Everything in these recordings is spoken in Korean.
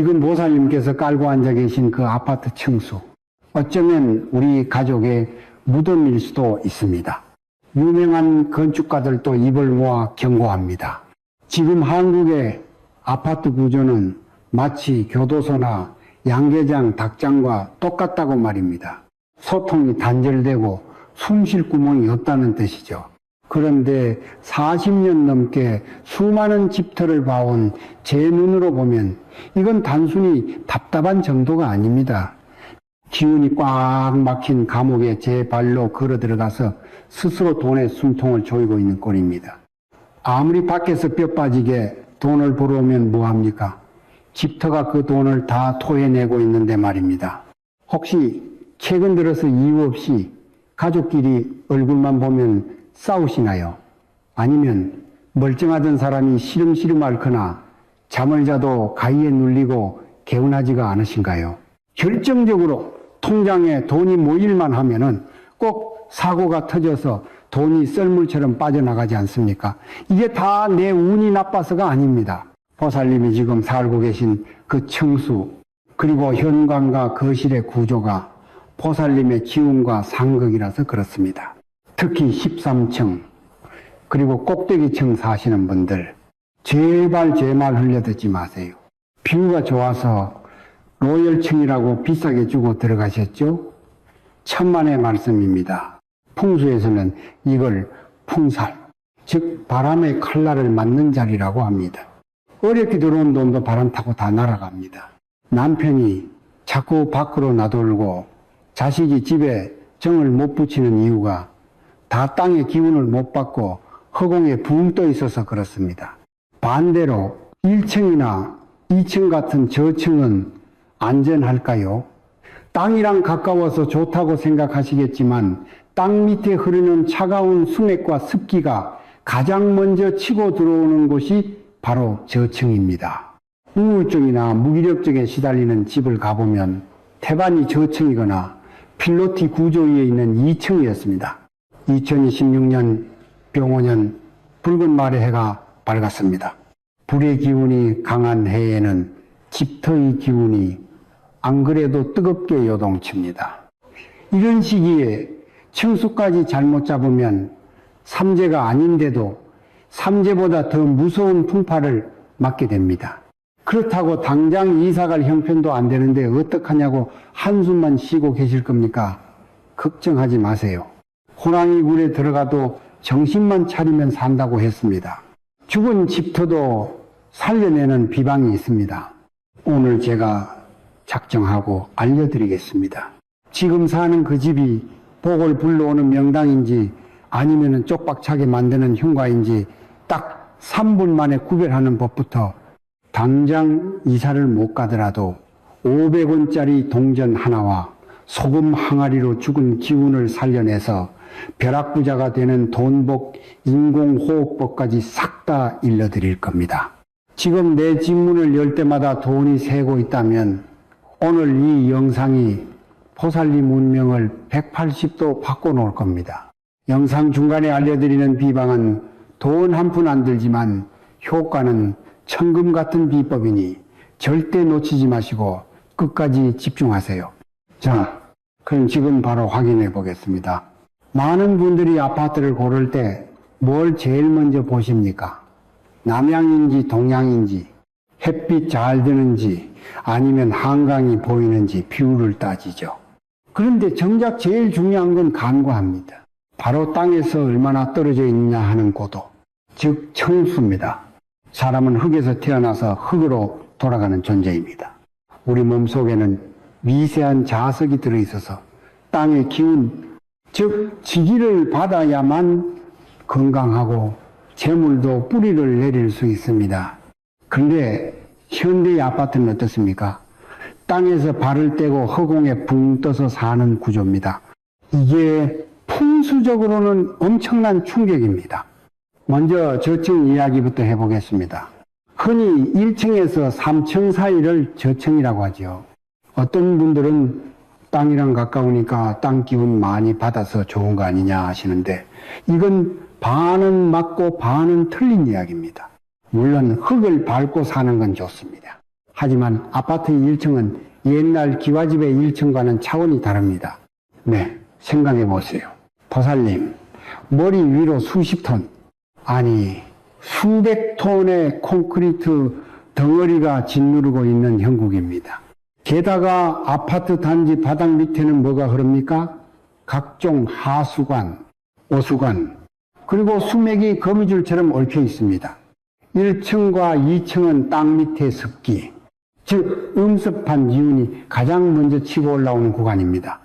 지금 보살님께서 깔고 앉아 계신 그 아파트 층수, 어쩌면 우리 가족의 무덤일 수도 있습니다. 유명한 건축가들도 입을 모아 경고합니다. 지금 한국의 아파트 구조는 마치 교도소나 양계장, 닭장과 똑같다고 말입니다. 소통이 단절되고 숨 쉴 구멍이 없다는 뜻이죠. 그런데 40년 넘게 수많은 집터를 봐온 제 눈으로 보면 이건 단순히 답답한 정도가 아닙니다. 기운이 꽉 막힌 감옥에 제 발로 걸어 들어가서 스스로 돈의 숨통을 조이고 있는 꼴입니다. 아무리 밖에서 뼈 빠지게 돈을 벌어오면 뭐합니까? 집터가 그 돈을 다 토해내고 있는데 말입니다. 혹시 최근 들어서 이유 없이 가족끼리 얼굴만 보면 싸우시나요? 아니면 멀쩡하던 사람이 시름시름 앓거나 잠을 자도 가위에 눌리고 개운하지가 않으신가요? 결정적으로 통장에 돈이 모일만 하면은 꼭 사고가 터져서 돈이 썰물처럼 빠져나가지 않습니까? 이게 다 내 운이 나빠서가 아닙니다. 보살님이 지금 살고 계신 그 층수, 그리고 현관과 거실의 구조가 보살님의 기운과 상극이라서 그렇습니다. 특히 13층, 그리고 꼭대기층 사시는 분들, 제발 제 말 흘려듣지 마세요. 뷰가 좋아서 로열층이라고 비싸게 주고 들어가셨죠? 천만의 말씀입니다. 풍수에서는 이걸 풍살, 즉 바람의 칼날을 맞는 자리라고 합니다. 어렵게 들어온 돈도 바람 타고 다 날아갑니다. 남편이 자꾸 밖으로 나돌고 자식이 집에 정을 못 붙이는 이유가 다 땅의 기운을 못 받고 허공에 붕 떠 있어서 그렇습니다. 반대로 1층이나 2층 같은 저층은 안전할까요? 땅이랑 가까워서 좋다고 생각하시겠지만 땅 밑에 흐르는 차가운 수맥과 습기가 가장 먼저 치고 들어오는 곳이 바로 저층입니다. 우울증이나 무기력증에 시달리는 집을 가보면 태반이 저층이거나 필로티 구조 위에 있는 2층이었습니다. 2026년 병오년 붉은 말의 해가 밝았습니다. 불의 기운이 강한 해에는 집터의 기운이 안 그래도 뜨겁게 요동칩니다. 이런 시기에 층수까지 잘못 잡으면 삼재가 아닌데도 삼재보다 더 무서운 풍파를 맞게 됩니다. 그렇다고 당장 이사갈 형편도 안 되는데 어떡하냐고 한숨만 쉬고 계실 겁니까? 걱정하지 마세요. 호랑이 굴에 들어가도 정신만 차리면 산다고 했습니다. 죽은 집터도 살려내는 비방이 있습니다. 오늘 제가 작정하고 알려드리겠습니다. 지금 사는 그 집이 복을 불러오는 명당인지 아니면 쪽박차게 만드는 흉가인지 딱 3분 만에 구별하는 법부터 당장 이사를 못 가더라도 500원짜리 동전 하나와 소금 항아리로 죽은 기운을 살려내서 벼락부자가 되는 돈복 인공호흡법까지 싹 다 일러드릴 겁니다. 지금 내 집문을 열 때마다 돈이 새고 있다면 오늘 이 영상이 보살님 운명을 180도 바꿔놓을 겁니다. 영상 중간에 알려드리는 비방은 돈 한 푼 안 들지만 효과는 천금 같은 비법이니 절대 놓치지 마시고 끝까지 집중하세요. 자, 그럼 지금 바로 확인해 보겠습니다. 많은 분들이 아파트를 고를 때 뭘 제일 먼저 보십니까? 남향인지 동향인지, 햇빛 잘 드는지, 아니면 한강이 보이는지 뷰를 따지죠. 그런데 정작 제일 중요한 건 간과합니다. 바로 땅에서 얼마나 떨어져 있느냐 하는 고도, 즉 청수입니다. 사람은 흙에서 태어나서 흙으로 돌아가는 존재입니다. 우리 몸속에는 미세한 자석이 들어있어서 땅의 기운, 즉 지기를 받아야만 건강하고 재물도 뿌리를 내릴 수 있습니다. 그런데 현대의 아파트는 어떻습니까? 땅에서 발을 떼고 허공에 붕 떠서 사는 구조입니다. 이게 풍수적으로는 엄청난 충격입니다. 먼저 저층 이야기부터 해보겠습니다. 흔히 1층에서 3층 사이를 저층이라고 하죠. 어떤 분들은 땅이랑 가까우니까 땅 기운 많이 받아서 좋은 거 아니냐 하시는데 이건 반은 맞고 반은 틀린 이야기입니다. 물론 흙을 밟고 사는 건 좋습니다. 하지만 아파트의 1층은 옛날 기와집의 1층과는 차원이 다릅니다. 네, 생각해 보세요. 보살님, 머리 위로 수십 톤, 아니 수백 톤의 콘크리트 덩어리가 짓누르고 있는 형국입니다. 게다가 아파트 단지 바닥 밑에는 뭐가 흐릅니까? 각종 하수관, 오수관, 그리고 수맥이 거미줄처럼 얽혀 있습니다. 1층과 2층은 땅 밑의 습기, 즉 음습한 기운이 가장 먼저 치고 올라오는 구간입니다.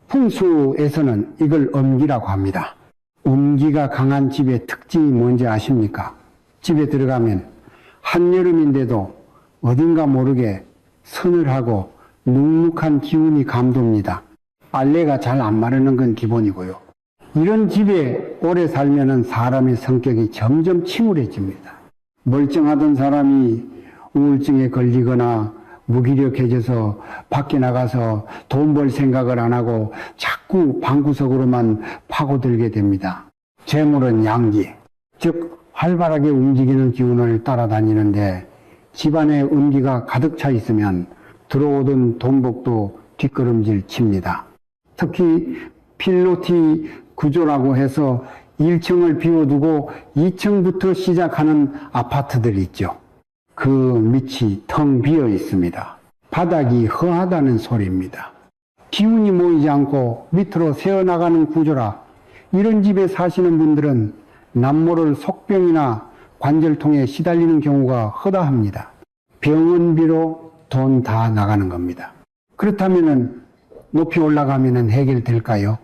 풍수에서는 이걸 음기라고 합니다. 음기가 강한 집의 특징이 뭔지 아십니까? 집에 들어가면 한여름인데도 어딘가 모르게 서늘하고 눅눅한 기운이 감돕니다. 빨래가 잘 안 마르는 건 기본이고요. 이런 집에 오래 살면은 사람의 성격이 점점 침울해집니다. 멀쩡하던 사람이 우울증에 걸리거나 무기력해져서 밖에 나가서 돈 벌 생각을 안 하고 자꾸 방구석으로만 파고들게 됩니다. 재물은 양기, 즉 활발하게 움직이는 기운을 따라다니는데 집안에 음기가 가득 차 있으면 들어오던 돈복도 뒷걸음질 칩니다. 특히 필로티 구조라고 해서 1층을 비워두고 2층부터 시작하는 아파트들 있죠. 그 밑이 텅 비어 있습니다. 바닥이 허하다는 소리입니다. 기운이 모이지 않고 밑으로 새어나가는 구조라 이런 집에 사시는 분들은 남모를 속병이나 관절통에 시달리는 경우가 허다합니다. 병원비로 돈 다 나가는 겁니다. 그렇다면 높이 올라가면 해결될까요?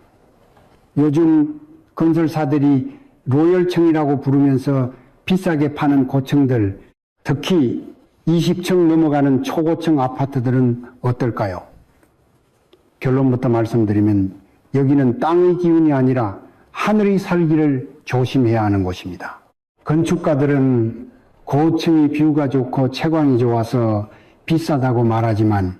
요즘 건설사들이 로열층이라고 부르면서 비싸게 파는 고층들, 특히 20층 넘어가는 초고층 아파트들은 어떨까요? 결론부터 말씀드리면 여기는 땅의 기운이 아니라 하늘의 살기를 조심해야 하는 곳입니다. 건축가들은 고층이 뷰가 좋고 채광이 좋아서 비싸다고 말하지만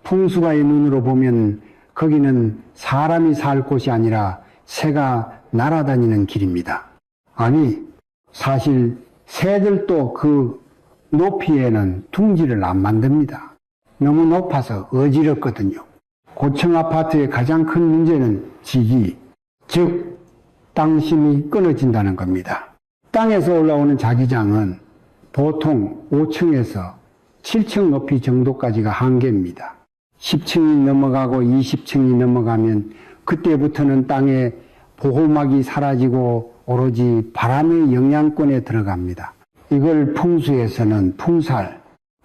풍수가의 눈으로 보면 거기는 사람이 살 곳이 아니라 새가 날아다니는 길입니다. 아니, 사실 새들도 그 높이에는 둥지를 안 만듭니다. 너무 높아서 어지럽거든요. 고층 아파트의 가장 큰 문제는 지기, 즉 땅심이 끊어진다는 겁니다. 땅에서 올라오는 자기장은 보통 5층에서 7층 높이 정도까지가 한계입니다. 10층이 넘어가고 20층이 넘어가면 그때부터는 땅에 보호막이 사라지고 오로지 바람의 영향권에 들어갑니다. 이걸 풍수에서는 풍살,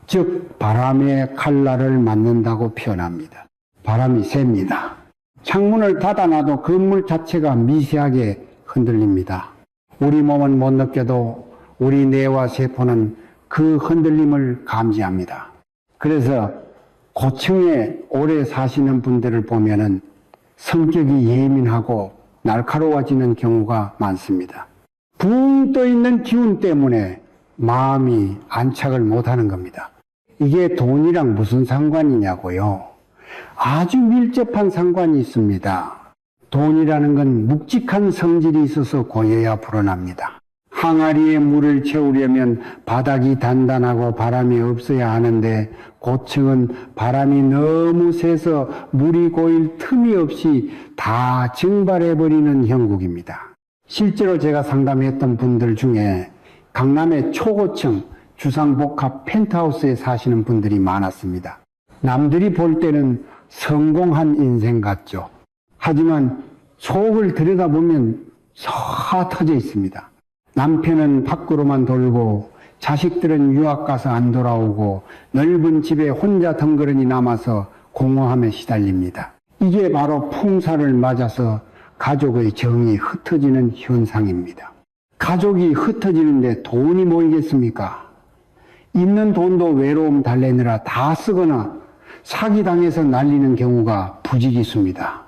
즉 바람의 칼날을 맞는다고 표현합니다. 바람이 셉니다. 창문을 닫아놔도 건물 자체가 미세하게 흔들립니다. 우리 몸은 못 느껴도 우리 뇌와 세포는 그 흔들림을 감지합니다. 그래서 고층에 오래 사시는 분들을 보면은 성격이 예민하고 날카로워지는 경우가 많습니다. 붕 떠있는 기운 때문에 마음이 안착을 못하는 겁니다. 이게 돈이랑 무슨 상관이냐고요? 아주 밀접한 상관이 있습니다. 돈이라는 건 묵직한 성질이 있어서 고여야 불어납니다. 항아리에 물을 채우려면 바닥이 단단하고 바람이 없어야 하는데 고층은 바람이 너무 세서 물이 고일 틈이 없이 다 증발해버리는 형국입니다. 실제로 제가 상담했던 분들 중에 강남의 초고층 주상복합 펜트하우스에 사시는 분들이 많았습니다. 남들이 볼 때는 성공한 인생 같죠. 하지만 속을 들여다보면 서 터져 있습니다. 남편은 밖으로만 돌고 자식들은 유학 가서 안 돌아오고 넓은 집에 혼자 덩그러니 남아서 공허함에 시달립니다. 이게 바로 풍사를 맞아서 가족의 정이 흩어지는 현상입니다. 가족이 흩어지는데 돈이 모이겠습니까? 있는 돈도 외로움 달래느라 다 쓰거나 사기당해서 날리는 경우가 부지기수입니다.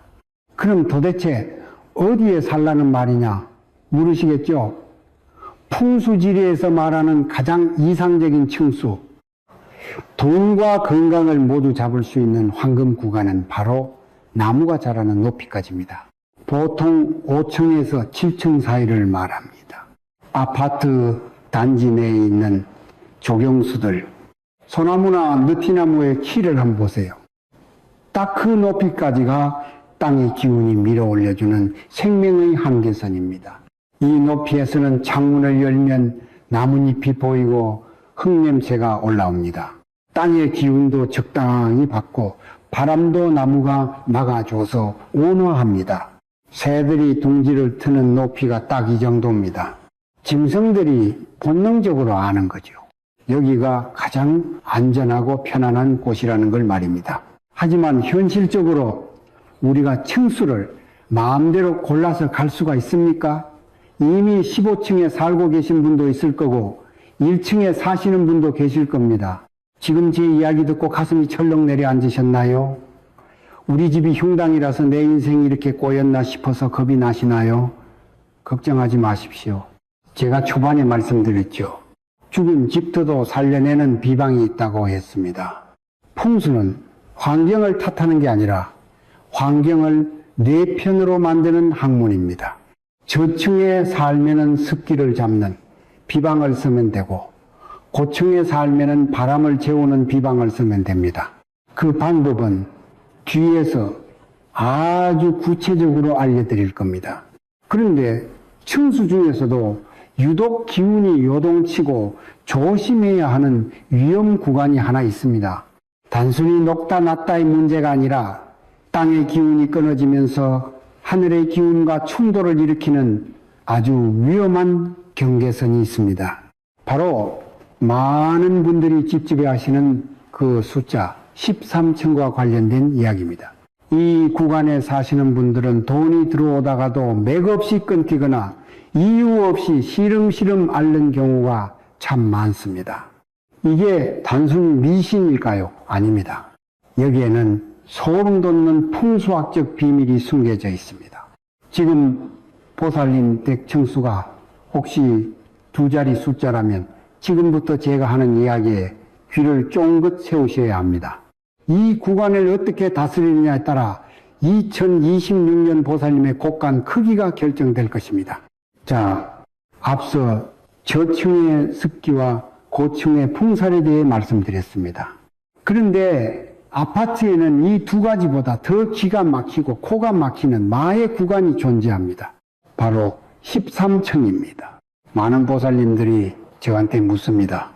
그럼 도대체 어디에 살라는 말이냐 물으시겠죠? 풍수지리에서 말하는 가장 이상적인 층수, 돈과 건강을 모두 잡을 수 있는 황금 구간은 바로 나무가 자라는 높이까지입니다. 보통 5층에서 7층 사이를 말합니다. 아파트 단지 내에 있는 조경수들, 소나무나 느티나무의 키를 한번 보세요. 딱 그 높이까지가 땅의 기운이 밀어 올려주는 생명의 한계선입니다. 이 높이에서는 창문을 열면 나뭇잎이 보이고 흙냄새가 올라옵니다. 땅의 기운도 적당히 받고 바람도 나무가 막아줘서 온화합니다. 새들이 둥지를 트는 높이가 딱 이 정도입니다. 짐승들이 본능적으로 아는 거죠. 여기가 가장 안전하고 편안한 곳이라는 걸 말입니다. 하지만 현실적으로 우리가 층수를 마음대로 골라서 갈 수가 있습니까? 이미 15층에 살고 계신 분도 있을 거고 1층에 사시는 분도 계실 겁니다. 지금 제 이야기 듣고 가슴이 철렁 내려앉으셨나요? 우리 집이 흉당이라서 내 인생이 이렇게 꼬였나 싶어서 겁이 나시나요? 걱정하지 마십시오. 제가 초반에 말씀드렸죠. 죽은 집터도 살려내는 비방이 있다고 했습니다. 풍수는 환경을 탓하는 게 아니라 환경을 내 편으로 만드는 학문입니다. 저층에 살면은 습기를 잡는 비방을 쓰면 되고 고층에 살면은 바람을 재우는 비방을 쓰면 됩니다. 그 방법은 뒤에서 아주 구체적으로 알려드릴 겁니다. 그런데 층수 중에서도 유독 기운이 요동치고 조심해야 하는 위험 구간이 하나 있습니다. 단순히 높다 낮다의 문제가 아니라 땅의 기운이 끊어지면서 하늘의 기운과 충돌을 일으키는 아주 위험한 경계선이 있습니다. 바로 많은 분들이 찝찝해 하시는 그 숫자 13층과 관련된 이야기입니다. 이 구간에 사시는 분들은 돈이 들어오다가도 맥없이 끊기거나 이유 없이 시름시름 앓는 경우가 참 많습니다. 이게 단순 미신일까요? 아닙니다. 여기에는 소름 돋는 풍수학적 비밀이 숨겨져 있습니다. 지금 보살님 댁 층수가 혹시 두 자리 숫자라면 지금부터 제가 하는 이야기에 귀를 쫑긋 세우셔야 합니다. 이 구간을 어떻게 다스리느냐에 따라 2026년 보살님의 곡간 크기가 결정될 것입니다. 자, 앞서 저층의 습기와 고층의 풍살에 대해 말씀드렸습니다. 그런데 아파트에는 이 두 가지보다 더 기가 막히고 코가 막히는 마의 구간이 존재합니다. 바로 13층입니다. 많은 보살님들이 저한테 묻습니다.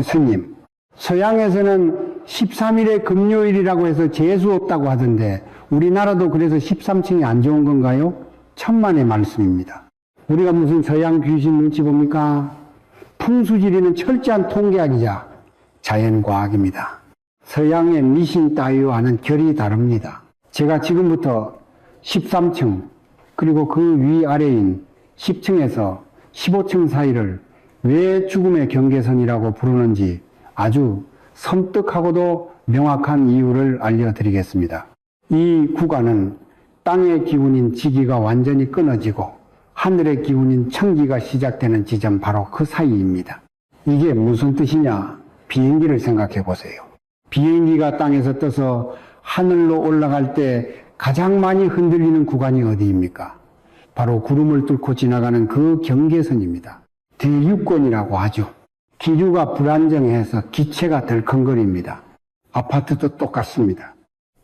스님, 서양에서는 13일에 금요일이라고 해서 재수 없다고 하던데 우리나라도 그래서 13층이 안 좋은 건가요? 천만의 말씀입니다. 우리가 무슨 서양 귀신 눈치 봅니까? 풍수지리는 철저한 통계학이자 자연과학입니다. 서양의 미신 따위와는 결이 다릅니다. 제가 지금부터 13층 그리고 그 위아래인 10층에서 15층 사이를 왜 죽음의 경계선이라고 부르는지 아주 섬뜩하고도 명확한 이유를 알려드리겠습니다. 이 구간은 땅의 기운인 지기가 완전히 끊어지고 하늘의 기운인 청기가 시작되는 지점 바로 그 사이입니다. 이게 무슨 뜻이냐? 비행기를 생각해 보세요. 비행기가 땅에서 떠서 하늘로 올라갈 때 가장 많이 흔들리는 구간이 어디입니까? 바로 구름을 뚫고 지나가는 그 경계선입니다. 대유권이라고 하죠. 기류가 불안정해서 기체가 덜컹거립니다. 아파트도 똑같습니다.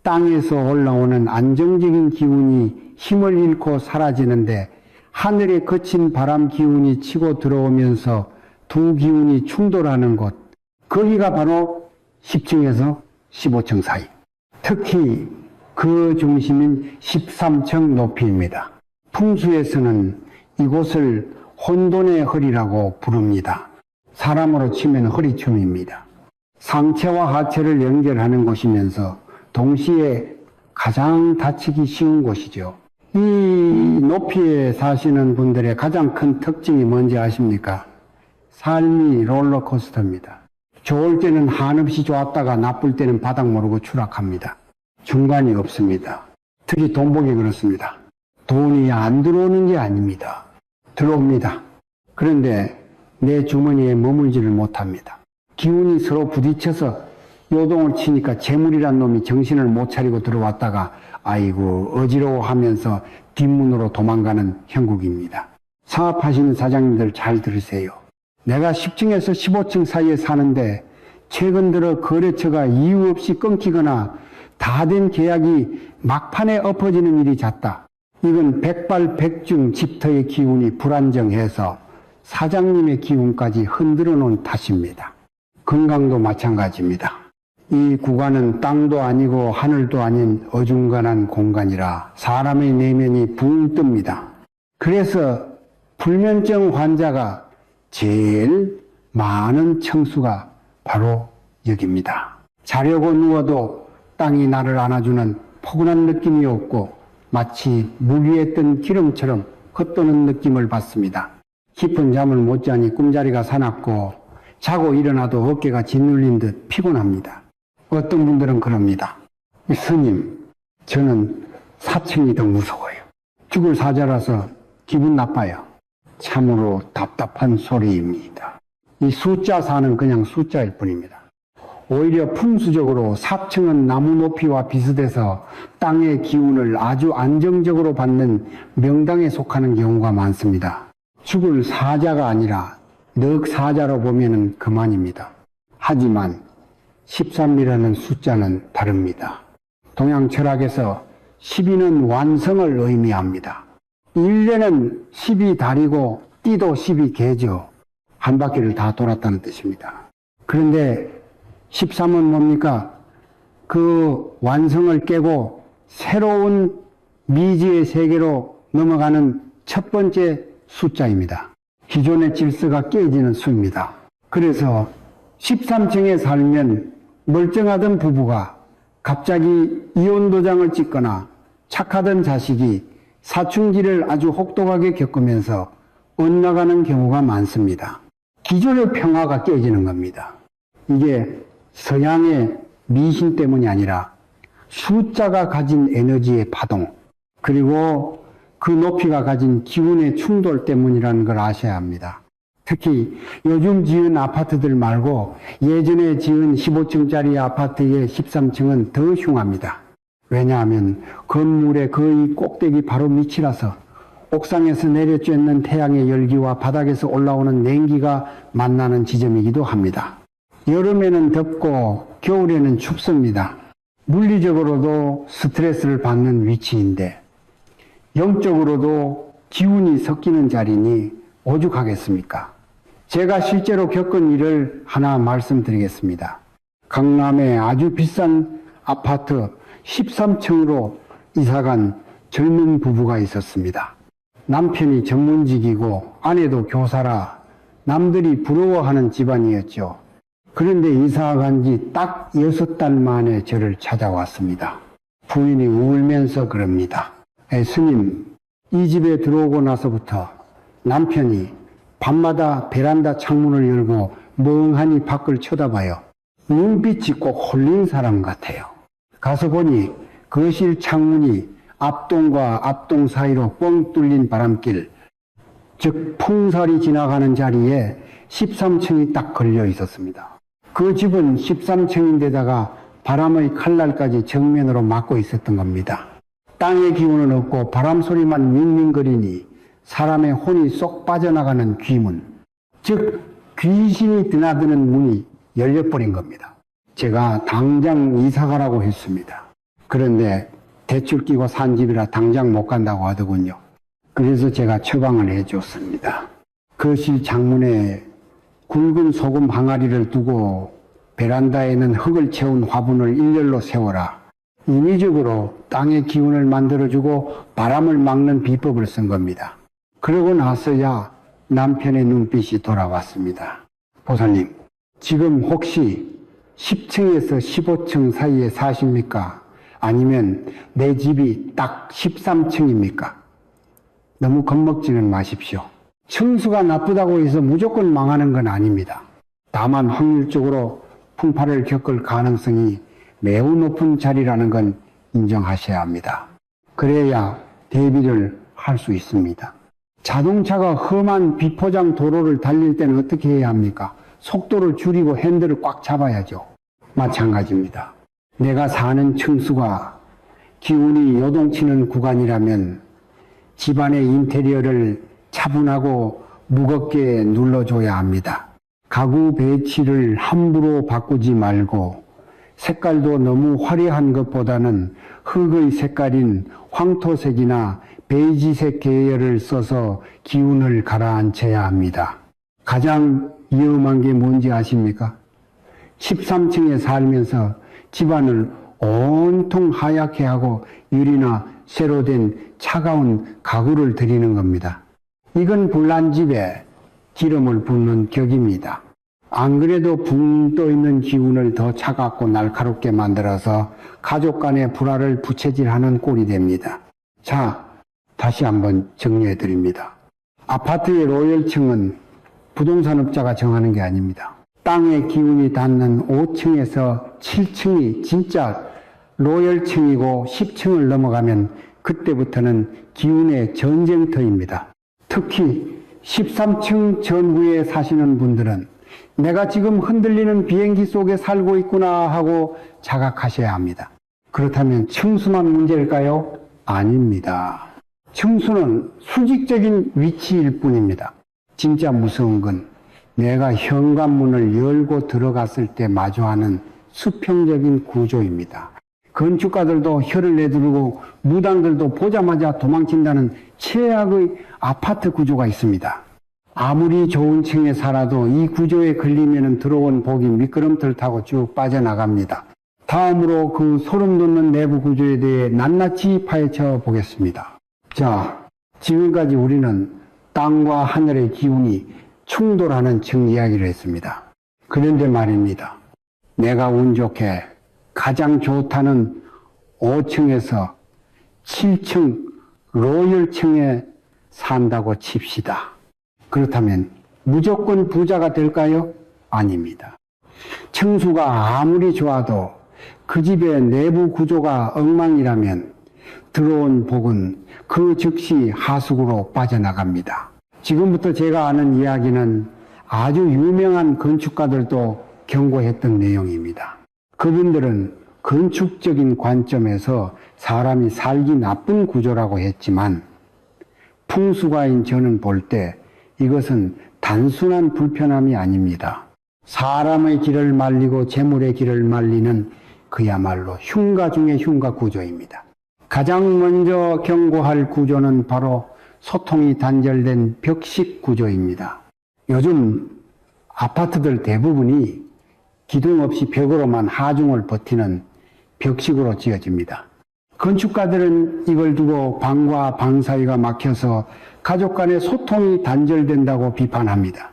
땅에서 올라오는 안정적인 기운이 힘을 잃고 사라지는데 하늘에 거친 바람 기운이 치고 들어오면서 두 기운이 충돌하는 곳, 거기가 바로 10층에서 15층 사이. 특히 그 중심인 13층 높이입니다. 풍수에서는 이곳을 혼돈의 허리라고 부릅니다. 사람으로 치면 허리춤입니다. 상체와 하체를 연결하는 곳이면서 동시에 가장 다치기 쉬운 곳이죠. 이 높이에 사시는 분들의 가장 큰 특징이 뭔지 아십니까? 삶이 롤러코스터입니다. 좋을 때는 한없이 좋았다가 나쁠 때는 바닥 모르고 추락합니다. 중간이 없습니다. 특히 돈복이 그렇습니다. 돈이 안 들어오는 게 아닙니다. 들어옵니다. 그런데 내 주머니에 머물지를 못합니다. 기운이 서로 부딪혀서 요동을 치니까 재물이란 놈이 정신을 못 차리고 들어왔다가 아이고 어지러워하면서 뒷문으로 도망가는 형국입니다. 사업하시는 사장님들 잘 들으세요. 내가 10층에서 15층 사이에 사는데 최근 들어 거래처가 이유 없이 끊기거나 다 된 계약이 막판에 엎어지는 일이 잦다. 이건 백발백중 집터의 기운이 불안정해서 사장님의 기운까지 흔들어 놓은 탓입니다. 건강도 마찬가지입니다. 이 구간은 땅도 아니고 하늘도 아닌 어중간한 공간이라 사람의 내면이 붕 뜹니다. 그래서 불면증 환자가 제일 많은 층수가 바로 여기입니다. 자려고 누워도 땅이 나를 안아주는 포근한 느낌이 없고 마치 물 위에 뜬 기름처럼 헛도는 느낌을 받습니다. 깊은 잠을 못 자니 꿈자리가 사납고 자고 일어나도 어깨가 짓눌린 듯 피곤합니다. 어떤 분들은 그럽니다. 스님, 저는 4층이 더 무서워요. 죽을 사자라서 기분 나빠요. 참으로 답답한 소리입니다. 이 숫자 4는 그냥 숫자일 뿐입니다. 오히려 풍수적으로 4층은 나무 높이와 비슷해서 땅의 기운을 아주 안정적으로 받는 명당에 속하는 경우가 많습니다. 죽을 사자가 아니라 넉사자로 보면 그만입니다. 하지만 13이라는 숫자는 다릅니다. 동양 철학에서 12는 완성을 의미합니다. 1년은 10이 달이고 띠도 10이 개죠. 한 바퀴를 다 돌았다는 뜻입니다. 그런데 13은 뭡니까? 그 완성을 깨고 새로운 미지의 세계로 넘어가는 첫 번째 숫자입니다. 기존의 질서가 깨지는 수입니다. 그래서 13층에 살면 멀쩡하던 부부가 갑자기 이혼 도장을 찍거나 착하던 자식이 사춘기를 아주 혹독하게 겪으면서 엇나가는 경우가 많습니다. 기존의 평화가 깨지는 겁니다. 이게 서양의 미신 때문이 아니라 숫자가 가진 에너지의 파동, 그리고 그 높이가 가진 기운의 충돌 때문이라는 걸 아셔야 합니다. 특히 요즘 지은 아파트들 말고 예전에 지은 15층짜리 아파트의 13층은 더 흉합니다. 왜냐하면 건물의 거의 꼭대기 바로 밑이라서 옥상에서 내려쬐는 태양의 열기와 바닥에서 올라오는 냉기가 만나는 지점이기도 합니다. 여름에는 덥고 겨울에는 춥습니다. 물리적으로도 스트레스를 받는 위치인데 영적으로도 기운이 섞이는 자리니 오죽하겠습니까? 제가 실제로 겪은 일을 하나 말씀드리겠습니다. 강남에 아주 비싼 아파트 13층으로 이사간 젊은 부부가 있었습니다. 남편이 전문직이고 아내도 교사라 남들이 부러워하는 집안이었죠. 그런데 이사 간 지 딱 6달 만에 저를 찾아왔습니다. 부인이 울면서 그럽니다. 스님, 이 집에 들어오고 나서부터 남편이 밤마다 베란다 창문을 열고 멍하니 밖을 쳐다봐요. 눈빛이 꼭 홀린 사람 같아요. 가서 보니 거실 창문이 앞동과 앞동 사이로 뻥 뚫린 바람길, 즉 풍살이 지나가는 자리에 13층이 딱 걸려 있었습니다. 그 집은 13층인데다가 바람의 칼날까지 정면으로 맞고 있었던 겁니다. 땅의 기운은 없고 바람 소리만 윙윙거리니 사람의 혼이 쏙 빠져나가는 귀문, 즉 귀신이 드나드는 문이 열려버린 겁니다. 제가 당장 이사가라고 했습니다. 그런데 대출 끼고 산 집이라 당장 못 간다고 하더군요. 그래서 제가 처방을 해줬습니다. 거실 창문에 굵은 소금 항아리를 두고 베란다에는 흙을 채운 화분을 일렬로 세워라. 인위적으로 땅의 기운을 만들어주고 바람을 막는 비법을 쓴 겁니다. 그러고 나서야 남편의 눈빛이 돌아왔습니다. 보살님, 지금 혹시 10층에서 15층 사이에 사십니까? 아니면 내 집이 딱 13층입니까? 너무 겁먹지는 마십시오. 층수가 나쁘다고 해서 무조건 망하는 건 아닙니다. 다만 확률적으로 풍파를 겪을 가능성이 매우 높은 자리라는 건 인정하셔야 합니다. 그래야 대비를 할 수 있습니다. 자동차가 험한 비포장 도로를 달릴 때는 어떻게 해야 합니까? 속도를 줄이고 핸들을 꽉 잡아야죠. 마찬가지입니다. 내가 사는 층수가 기운이 요동치는 구간이라면 집안의 인테리어를 차분하고 무겁게 눌러줘야 합니다. 가구 배치를 함부로 바꾸지 말고 색깔도 너무 화려한 것보다는 흙의 색깔인 황토색이나 베이지색 계열을 써서 기운을 가라앉혀야 합니다. 가장 위험한 게 뭔지 아십니까? 13층에 살면서 집안을 온통 하얗게 하고 유리나 쇠로 된 차가운 가구를 들이는 겁니다. 이건 불난 집에 기름을 붓는 격입니다. 안 그래도 붕 떠 있는 기운을 더 차갑고 날카롭게 만들어서 가족 간의 불화를 부채질하는 꼴이 됩니다. 자, 다시 한번 정리해 드립니다. 아파트의 로열층은 부동산업자가 정하는 게 아닙니다. 땅의 기운이 닿는 5층에서 7층이 진짜 로열층이고 10층을 넘어가면 그때부터는 기운의 전쟁터입니다. 특히 13층 전부에 사시는 분들은 내가 지금 흔들리는 비행기 속에 살고 있구나 하고 자각하셔야 합니다. 그렇다면 층수만 문제일까요? 아닙니다. 층수는 수직적인 위치일 뿐입니다. 진짜 무서운 건 내가 현관문을 열고 들어갔을 때 마주하는 수평적인 구조입니다. 건축가들도 혀를 내두르고 무당들도 보자마자 도망친다는 최악의 아파트 구조가 있습니다. 아무리 좋은 층에 살아도 이 구조에 걸리면 들어온 복이 미끄럼틀 타고 쭉 빠져나갑니다. 다음으로 그 소름 돋는 내부 구조에 대해 낱낱이 파헤쳐 보겠습니다. 자, 지금까지 우리는 땅과 하늘의 기운이 충돌하는 층 이야기를 했습니다. 그런데 말입니다. 내가 운 좋게 가장 좋다는 5층에서 7층 로열층에 산다고 칩시다. 그렇다면 무조건 부자가 될까요? 아닙니다. 층수가 아무리 좋아도 그 집의 내부 구조가 엉망이라면 들어온 복은 그 즉시 하수구로 빠져나갑니다. 지금부터 제가 아는 이야기는 아주 유명한 건축가들도 경고했던 내용입니다. 그분들은 건축적인 관점에서 사람이 살기 나쁜 구조라고 했지만 풍수가인 저는 볼 때 이것은 단순한 불편함이 아닙니다. 사람의 길을 말리고 재물의 길을 말리는 그야말로 흉가 중의 흉가 구조입니다. 가장 먼저 경고할 구조는 바로 소통이 단절된 벽식 구조입니다. 요즘 아파트들 대부분이 기둥 없이 벽으로만 하중을 버티는 벽식으로 지어집니다. 건축가들은 이걸 두고 방과 방 사이가 막혀서 가족 간의 소통이 단절된다고 비판합니다.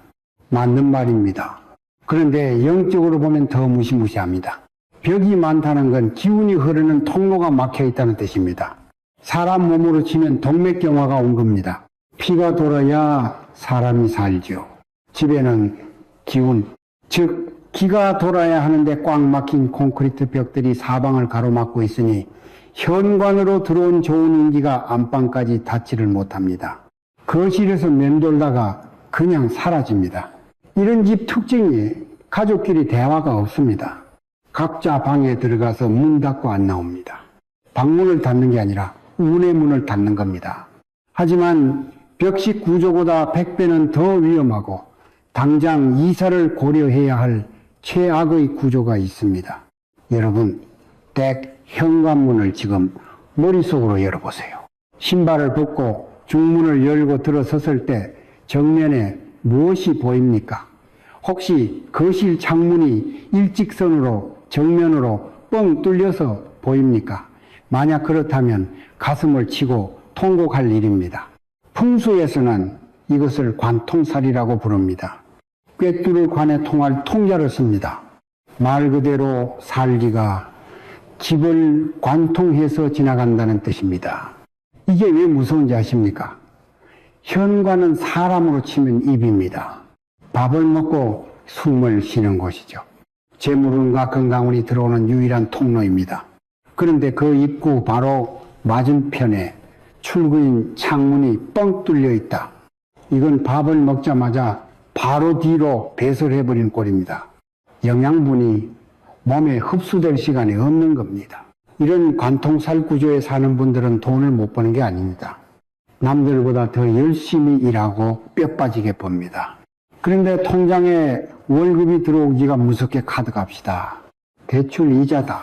맞는 말입니다. 그런데 영적으로 보면 더 무시무시합니다. 벽이 많다는 건 기운이 흐르는 통로가 막혀 있다는 뜻입니다. 사람 몸으로 치면 동맥경화가 온 겁니다. 피가 돌아야 사람이 살죠. 집에는 기운, 즉 기가 돌아야 하는데 꽉 막힌 콘크리트 벽들이 사방을 가로막고 있으니 현관으로 들어온 좋은 인기가 안방까지 닿지를 못합니다. 거실에서 맴돌다가 그냥 사라집니다. 이런 집 특징이 가족끼리 대화가 없습니다. 각자 방에 들어가서 문 닫고 안 나옵니다. 방문을 닫는 게 아니라 운의 문을 닫는 겁니다. 하지만 벽식 구조보다 100배는 더 위험하고 당장 이사를 고려해야 할 최악의 구조가 있습니다. 여러분, 댁 현관문을 지금 머릿속으로 열어보세요. 신발을 벗고 중문을 열고 들어섰을 때 정면에 무엇이 보입니까? 혹시 거실 창문이 일직선으로 정면으로 뻥 뚫려서 보입니까? 만약 그렇다면 가슴을 치고 통곡할 일입니다. 풍수에서는 이것을 관통살이라고 부릅니다. 꿰뚫을 관에 통할 통자를 씁니다. 말 그대로 살기가 집을 관통해서 지나간다는 뜻입니다. 이게 왜 무서운지 아십니까? 현관은 사람으로 치면 입입니다. 밥을 먹고 숨을 쉬는 곳이죠. 재물운과 건강운이 들어오는 유일한 통로입니다. 그런데 그 입구 바로 맞은편에 출구인 창문이 뻥 뚫려 있다. 이건 밥을 먹자마자 바로 뒤로 배설해버린 꼴입니다. 영양분이 몸에 흡수될 시간이 없는 겁니다. 이런 관통살 구조에 사는 분들은 돈을 못 버는 게 아닙니다. 남들보다 더 열심히 일하고 뼈 빠지게 봅니다. 그런데 통장에 월급이 들어오기가 무섭게 카드값이다, 대출 이자다,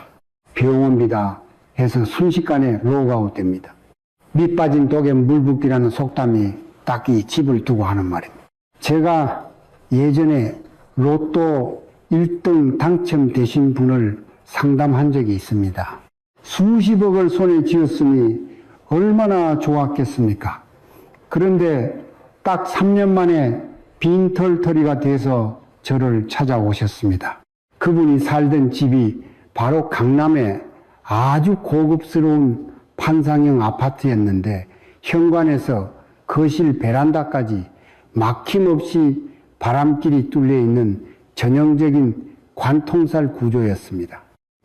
병원비다 해서 순식간에 로그아웃 됩니다. 밑 빠진 독에 물 붓기라는 속담이 딱 이 집을 두고 하는 말입니다. 제가 예전에 로또 1등 당첨되신 분을 상담한 적이 있습니다. 수십억을 손에 쥐었으니 얼마나 좋았겠습니까? 그런데 딱 3년 만에 빈털터리가 돼서 저를 찾아오셨습니다. 그분이 살던 집이 바로 강남에 아주 고급스러운 판상형 아파트였는데 현관에서 거실 베란다까지 막힘없이 바람길이 뚫려 있는 전형적인 관통살 구조였습니다.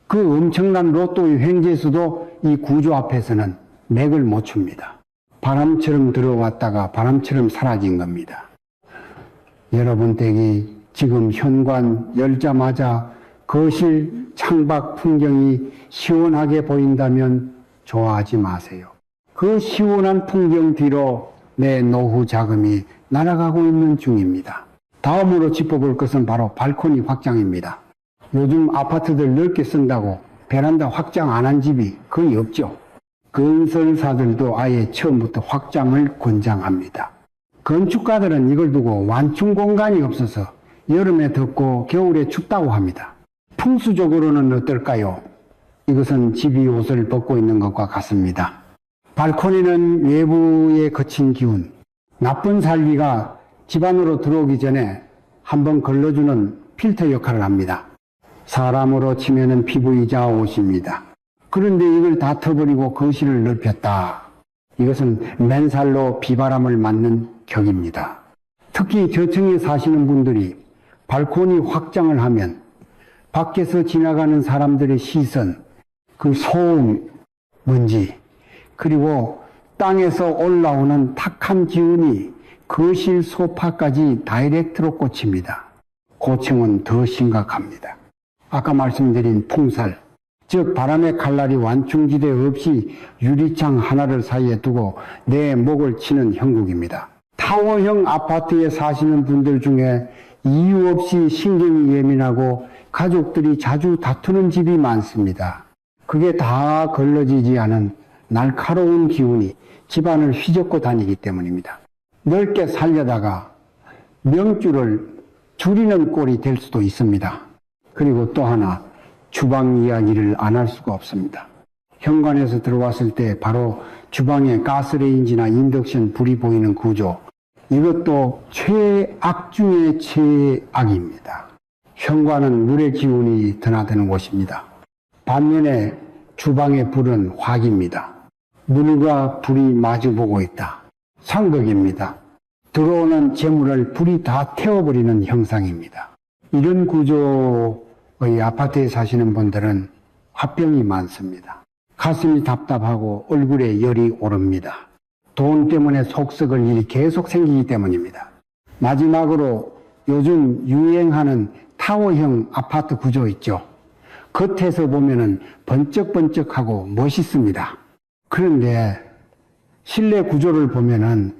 그 엄청난 로또의 횡재수도 이 구조 앞에서는 맥을 못 춥니다. 바람처럼 들어왔다가 바람처럼 사라진 겁니다. 여러분 댁이 지금 현관 열자마자 거실 창밖 풍경이 시원하게 보인다면 좋아하지 마세요. 그 시원한 풍경 뒤로 내 노후 자금이 날아가고 있는 중입니다. 다음으로 짚어볼 것은 바로 발코니 확장입니다. 요즘 아파트들 넓게 쓴다고 베란다 확장 안 한 집이 거의 없죠. 건설사들도 아예 처음부터 확장을 권장합니다. 건축가들은 이걸 두고 완충 공간이 없어서 여름에 덥고 겨울에 춥다고 합니다. 풍수적으로는 어떨까요? 이것은 집이 옷을 벗고 있는 것과 같습니다. 발코니는 외부에 거친 기운, 나쁜 살기가 집 안으로 들어오기 전에 한번 걸러주는 필터 역할을 합니다. 사람으로 치면은 피부이자 옷입니다. 그런데 이걸 다 터버리고 거실을 넓혔다. 이것은 맨살로 비바람을 맞는 격입니다. 특히 저층에 사시는 분들이 발코니 확장을 하면 밖에서 지나가는 사람들의 시선, 그 소음, 먼지, 그리고 땅에서 올라오는 탁한 기운이 거실 소파까지 다이렉트로 꽂힙니다. 고층은 더 심각합니다. 아까 말씀드린 풍살, 즉 바람의 칼날이 완충지대 없이 유리창 하나를 사이에 두고 내 목을 치는 형국입니다. 타워형 아파트에 사시는 분들 중에 이유 없이 신경이 예민하고 가족들이 자주 다투는 집이 많습니다. 그게 다 걸러지지 않은 날카로운 기운이 집안을 휘젓고 다니기 때문입니다. 넓게 살려다가 명줄을 줄이는 꼴이 될 수도 있습니다. 그리고 또 하나, 주방 이야기를 안 할 수가 없습니다. 현관에서 들어왔을 때 바로 주방에 가스레인지나 인덕션 불이 보이는 구조, 이것도 최악 중의 최악입니다. 현관은 물의 기운이 드나드는 곳입니다. 반면에 주방의 불은 화기입니다. 물과 불이 마주보고 있다. 상극입니다. 들어오는 재물을 불이 다 태워버리는 형상입니다. 이런 구조의 아파트에 사시는 분들은 화병이 많습니다. 가슴이 답답하고 얼굴에 열이 오릅니다. 돈 때문에 속썩을 일이 계속 생기기 때문입니다. 마지막으로 요즘 유행하는 타워형 아파트 구조 있죠. 겉에서 보면은 번쩍번쩍하고 멋있습니다. 그런데 실내 구조를 보면은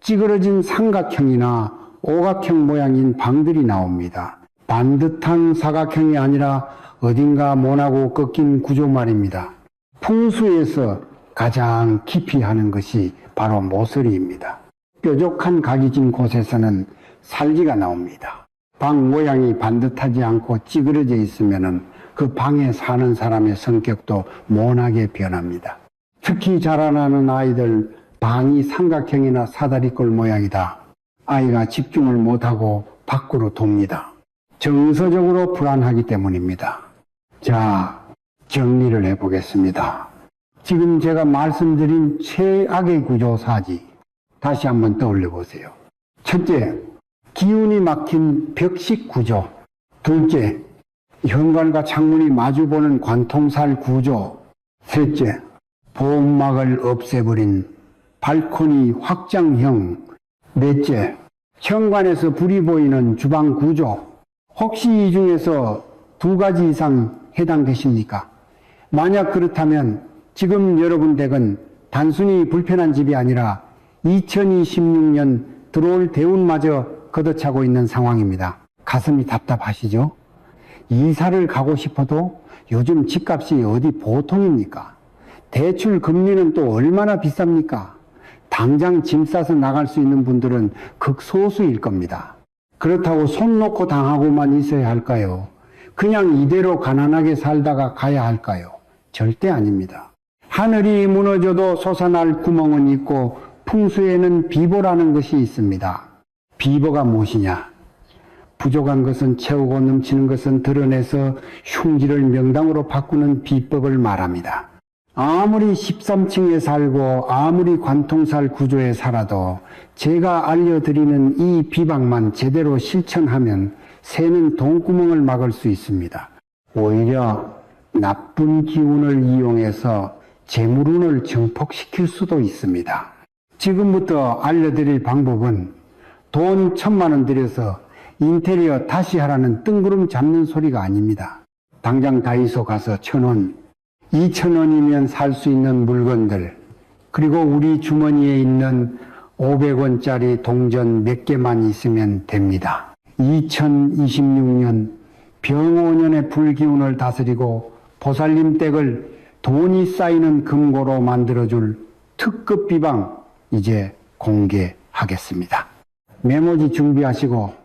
찌그러진 삼각형이나 오각형 모양인 방들이 나옵니다. 반듯한 사각형이 아니라 어딘가 모나고 꺾인 구조 말입니다. 풍수에서 가장 깊이 하는 것이 바로 모서리입니다. 뾰족한 각이진 곳에서는 살기가 나옵니다. 방 모양이 반듯하지 않고 찌그러져 있으면은 그 방에 사는 사람의 성격도 모나게 변합니다. 특히 자라나는 아이들 방이 삼각형이나 사다리꼴 모양이다. 아이가 집중을 못하고 밖으로 돕니다. 정서적으로 불안하기 때문입니다. 자, 정리를 해보겠습니다. 지금 제가 말씀드린 최악의 구조사지 다시 한번 떠올려 보세요. 첫째, 기운이 막힌 벽식 구조. 둘째, 현관과 창문이 마주보는 관통살 구조. 셋째, 보호막을 없애버린 발코니 확장형. 넷째, 현관에서 불이 보이는 주방 구조. 혹시 이 중에서 두 가지 이상 해당되십니까? 만약 그렇다면 지금 여러분 댁은 단순히 불편한 집이 아니라 2026년 들어올 대운마저 걷어차고 있는 상황입니다. 가슴이 답답하시죠? 이사를 가고 싶어도 요즘 집값이 어디 보통입니까? 대출 금리는 또 얼마나 비쌉니까? 당장 짐 싸서 나갈 수 있는 분들은 극소수일 겁니다. 그렇다고 손 놓고 당하고만 있어야 할까요? 그냥 이대로 가난하게 살다가 가야 할까요? 절대 아닙니다. 하늘이 무너져도 솟아날 구멍은 있고 풍수에는 비보라는 것이 있습니다. 비보가 무엇이냐? 부족한 것은 채우고 넘치는 것은 드러내서 흉지를 명당으로 바꾸는 비법을 말합니다. 아무리 13층에 살고 아무리 관통살 구조에 살아도 제가 알려드리는 이 비방만 제대로 실천하면 새는 돈구멍을 막을 수 있습니다. 오히려 나쁜 기운을 이용해서 재물운을 증폭시킬 수도 있습니다. 지금부터 알려드릴 방법은 돈 1,000만 원 들여서 인테리어 다시 하라는 뜬구름 잡는 소리가 아닙니다. 당장 다이소 가서 1,000원, 2,000원이면 살 수 있는 물건들, 그리고 우리 주머니에 있는 500원짜리 동전 몇 개만 있으면 됩니다. 2026년 병오년의 불기운을 다스리고 보살님 댁을 돈이 쌓이는 금고로 만들어줄 특급 비방 이제 공개하겠습니다. 메모지 준비하시고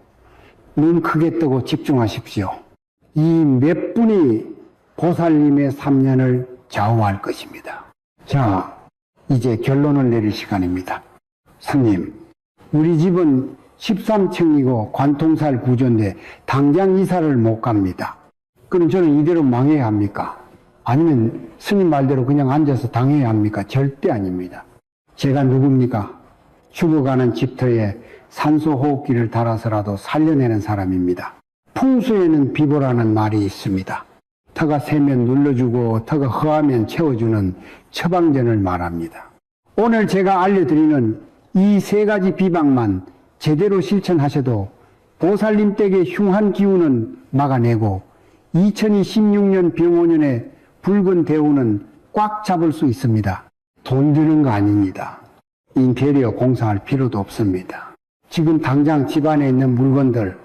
눈 크게 뜨고 집중하십시오. 이 몇 분이 보살님의 3년을 좌우할 것입니다. 자, 이제 결론을 내릴 시간입니다. 스님, 우리 집은 13층이고 관통살 구조인데 당장 이사를 못 갑니다. 그럼 저는 이대로 망해야 합니까? 아니면 스님 말대로 그냥 앉아서 당해야 합니까? 절대 아닙니다. 제가 누굽니까? 죽어가는 집터에 산소호흡기를 달아서라도 살려내는 사람입니다. 풍수에는 비보라는 말이 있습니다. 터가 세면 눌러주고 터가 허하면 채워주는 처방전을 말합니다. 오늘 제가 알려드리는 이 3가지 비방만 제대로 실천하셔도 보살님 댁의 흉한 기운은 막아내고 2026년 병오년의 붉은 대운은 꽉 잡을 수 있습니다. 돈 드는 거 아닙니다. 인테리어 공사할 필요도 없습니다. 지금 당장 집안에 있는 물건들,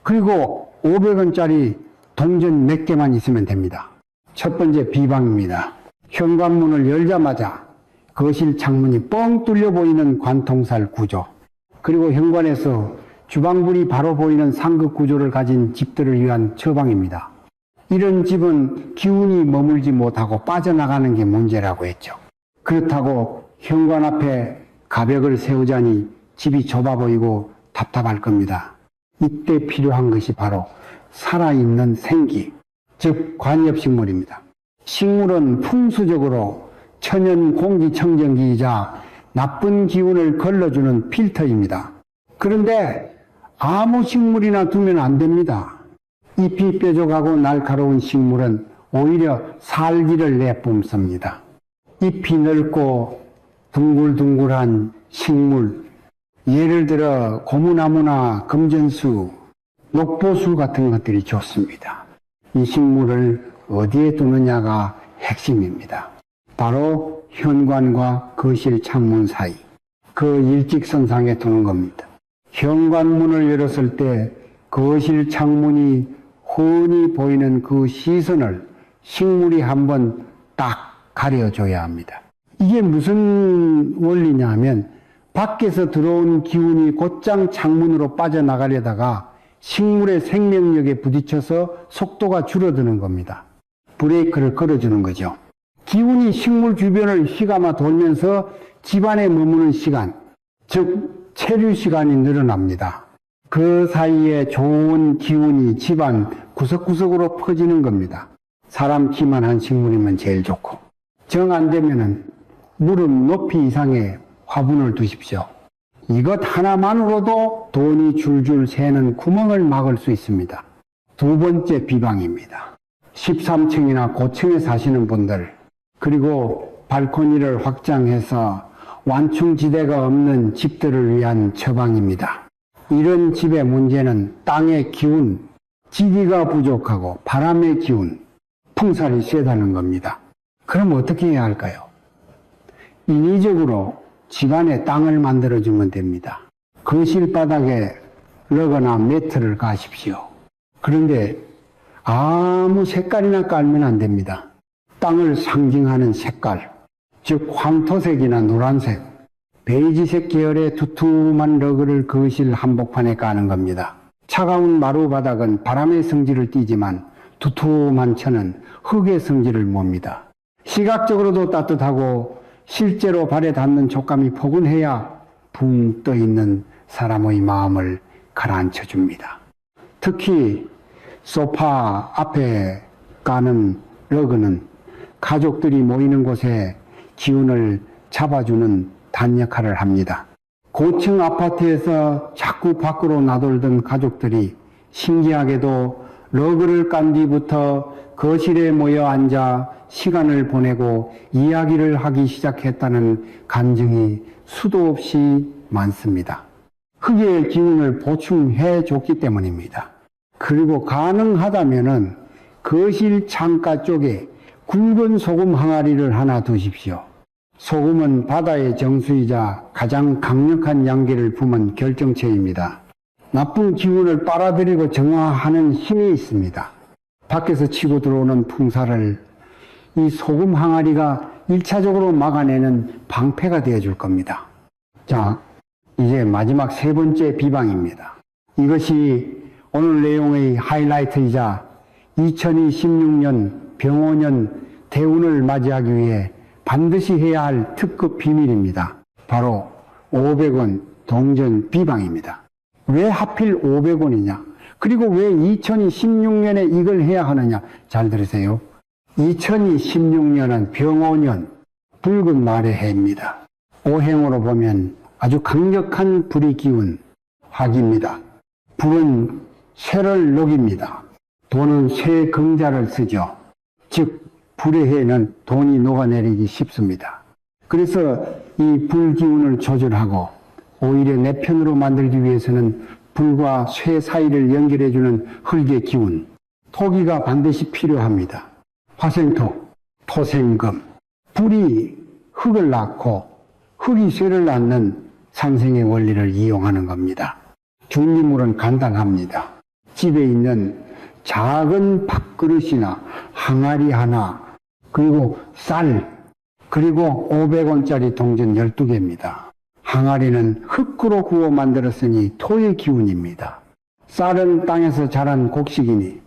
그리고 500원짜리 동전 몇 개만 있으면 됩니다. 첫 번째 비방입니다. 현관문을 열자마자 거실 창문이 뻥 뚫려 보이는 관통살 구조, 그리고 현관에서 주방불이 바로 보이는 상급 구조를 가진 집들을 위한 처방입니다. 이런 집은 기운이 머물지 못하고 빠져나가는 게 문제라고 했죠. 그렇다고 현관 앞에 가벽을 세우자니 집이 좁아 보이고 답답할 겁니다. 이때 필요한 것이 바로 살아있는 생기, 즉 관엽식물입니다. 식물은 풍수적으로 천연 공기청정기이자 나쁜 기운을 걸러주는 필터입니다. 그런데 아무 식물이나 두면 안 됩니다. 잎이 뾰족하고 날카로운 식물은 오히려 살기를 내뿜습니다. 잎이 넓고 둥글둥글한 식물, 예를 들어 고무나무나 금전수, 녹보수 같은 것들이 좋습니다. 이 식물을 어디에 두느냐가 핵심입니다. 바로 현관과 거실 창문 사이, 그 일직선상에 두는 겁니다. 현관문을 열었을 때 거실 창문이 훤히 보이는 그 시선을 식물이 한번 딱 가려줘야 합니다. 이게 무슨 원리냐 하면 밖에서 들어온 기운이 곧장 창문으로 빠져나가려다가 식물의 생명력에 부딪혀서 속도가 줄어드는 겁니다. 브레이크를 걸어주는 거죠. 기운이 식물 주변을 휘감아 돌면서 집안에 머무는 시간, 즉 체류 시간이 늘어납니다. 그 사이에 좋은 기운이 집안 구석구석으로 퍼지는 겁니다. 사람 키만 한 식물이면 제일 좋고, 정 안 되면은 무릎 높이 이상의 화분을 두십시오. 이것 하나만으로도 돈이 줄줄 새는 구멍을 막을 수 있습니다. 두 번째 비방입니다. 13층이나 고층에 사시는 분들, 그리고 발코니를 확장해서 완충지대가 없는 집들을 위한 처방입니다. 이런 집의 문제는 땅의 기운, 지기가 부족하고 바람의 기운, 풍살이 세다는 겁니다. 그럼 어떻게 해야 할까요? 인위적으로 집안에 땅을 만들어주면 됩니다. 거실 바닥에 러거나 매트를 가십시오. 그런데 아무 색깔이나 깔면 안 됩니다. 땅을 상징하는 색깔, 즉 황토색이나 노란색, 베이지색 계열의 두툼한 러그를 거실 한복판에 까는 겁니다. 차가운 마루 바닥은 바람의 성질을 띠지만 두툼한 천은 흙의 성질을 뭅니다. 시각적으로도 따뜻하고 실제로 발에 닿는 촉감이 포근해야 붕 떠있는 사람의 마음을 가라앉혀 줍니다. 특히 소파 앞에 까는 러그는 가족들이 모이는 곳에 기운을 잡아주는 단 역할을 합니다. 고층 아파트에서 자꾸 밖으로 나돌던 가족들이 신기하게도 러그를 깐 뒤부터 거실에 모여 앉아 시간을 보내고 이야기를 하기 시작했다는 간증이 수도 없이 많습니다. 흙의 기운을 보충해 줬기 때문입니다. 그리고 가능하다면은 거실 창가 쪽에 굵은 소금 항아리를 하나 두십시오. 소금은 바다의 정수이자 가장 강력한 양기를 품은 결정체입니다. 나쁜 기운을 빨아들이고 정화하는 힘이 있습니다. 밖에서 치고 들어오는 풍사를 이 소금 항아리가 1차적으로 막아내는 방패가 되어줄 겁니다. 자, 이제 마지막 세 번째 비방입니다. 이것이 오늘 내용의 하이라이트이자 2016년 병오년 대운을 맞이하기 위해 반드시 해야 할 특급 비밀입니다. 바로 500원 동전 비방입니다. 왜 하필 500원이냐? 그리고 왜 2016년에 이걸 해야 하느냐? 잘 들으세요. 2016년은 병오년, 붉은 말의 해입니다. 오행으로 보면 아주 강력한 불의 기운, 화기입니다. 불은 쇠를 녹입니다. 돈은 쇠 금자를 쓰죠. 즉 불의 해는 돈이 녹아내리기 쉽습니다. 그래서 이 불기운을 조절하고 오히려 내 편으로 만들기 위해서는 불과 쇠 사이를 연결해주는 흙의 기운, 토기가 반드시 필요합니다. 화생토, 토생금, 불이 흙을 낳고 흙이 쇠를 낳는 상생의 원리를 이용하는 겁니다. 준비물은 간단합니다. 집에 있는 작은 밥그릇이나 항아리 하나, 그리고 쌀, 그리고 500원짜리 동전 12개입니다. 항아리는 흙으로 구워 만들었으니 토의 기운입니다. 쌀은 땅에서 자란 곡식이니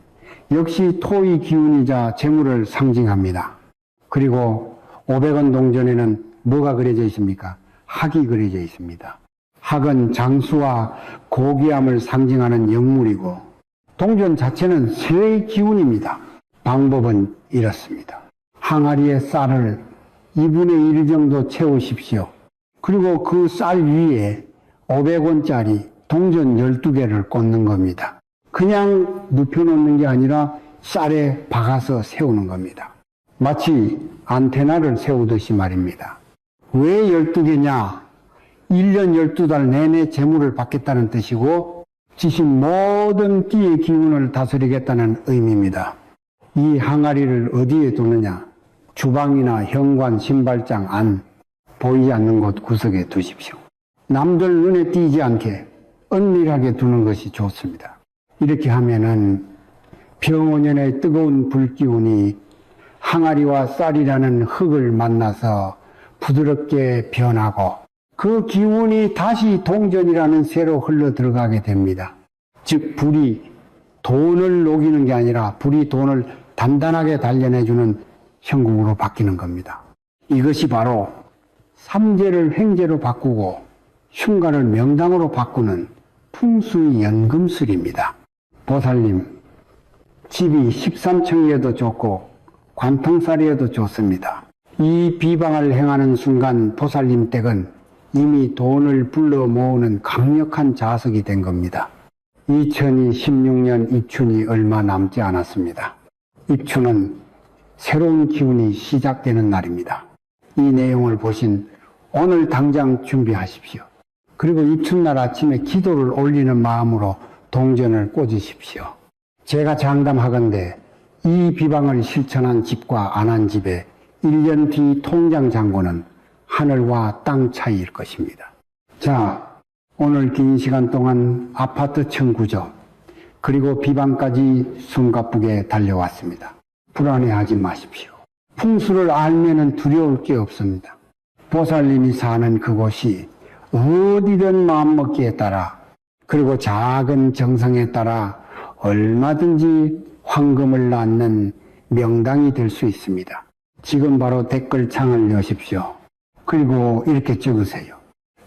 역시 토의 기운이자 재물을 상징합니다. 그리고 500원 동전에는 뭐가 그려져 있습니까? 학이 그려져 있습니다. 학은 장수와 고귀함을 상징하는 영물이고 동전 자체는 쇠의 기운입니다. 방법은 이렇습니다. 항아리에 쌀을 2분의 1 정도 채우십시오. 그리고 그 쌀 위에 500원짜리 동전 12개를 꽂는 겁니다. 그냥 눕혀놓는 게 아니라 쌀에 박아서 세우는 겁니다. 마치 안테나를 세우듯이 말입니다. 왜 12개냐? 1년 12달 내내 재물을 받겠다는 뜻이고 지신 모든 띠의 기운을 다스리겠다는 의미입니다. 이 항아리를 어디에 두느냐? 주방이나 현관, 신발장 안, 보이지 않는 곳 구석에 두십시오. 남들 눈에 띄지 않게 은밀하게 두는 것이 좋습니다. 이렇게 하면은 병오년의 뜨거운 불기운이 항아리와 쌀이라는 흙을 만나서 부드럽게 변하고 그 기운이 다시 동전이라는 쇠로 흘러 들어가게 됩니다. 즉 불이 돈을 녹이는 게 아니라 불이 돈을 단단하게 단련해주는 형국으로 바뀌는 겁니다. 이것이 바로 삼재를 횡재로 바꾸고 흉가를 명당으로 바꾸는 풍수의 연금술입니다. 보살님, 집이 13층이어도 좋고 관통살이어도 좋습니다. 이 비방을 행하는 순간 보살님 댁은 이미 돈을 불러 모으는 강력한 자석이 된 겁니다. 2016년 입춘이 얼마 남지 않았습니다. 입춘은 새로운 기운이 시작되는 날입니다. 이 내용을 보신 오늘 당장 준비하십시오. 그리고 입춘날 아침에 기도를 올리는 마음으로 동전을 꽂으십시오. 제가 장담하건대 이 비방을 실천한 집과 안 한 집의 1년 뒤 통장 잔고는 하늘과 땅 차이일 것입니다. 자, 오늘 긴 시간 동안 아파트 층 구조, 그리고 비방까지 숨가쁘게 달려왔습니다. 불안해하지 마십시오. 풍수를 알면은 두려울 게 없습니다. 보살님이 사는 그곳이 어디든 마음먹기에 따라 그리고 작은 정성에 따라 얼마든지 황금을 낳는 명당이 될 수 있습니다. 지금 바로 댓글창을 여십시오. 그리고 이렇게 적으세요.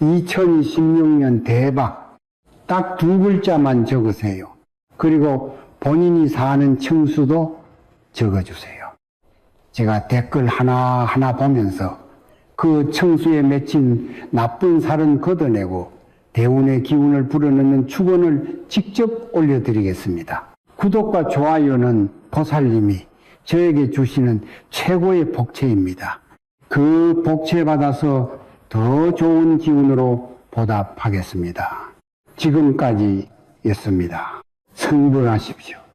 2016년 대박. 딱 두 글자만 적으세요. 그리고 본인이 사는 층수도 적어주세요. 제가 댓글 하나하나 보면서 그 층수에 맺힌 나쁜 살은 걷어내고 대운의 기운을 불어넣는 축원을 직접 올려드리겠습니다. 구독과 좋아요는 보살님이 저에게 주시는 최고의 복채입니다. 그 복채 받아서 더 좋은 기운으로 보답하겠습니다. 지금까지였습니다. 성불하십시오.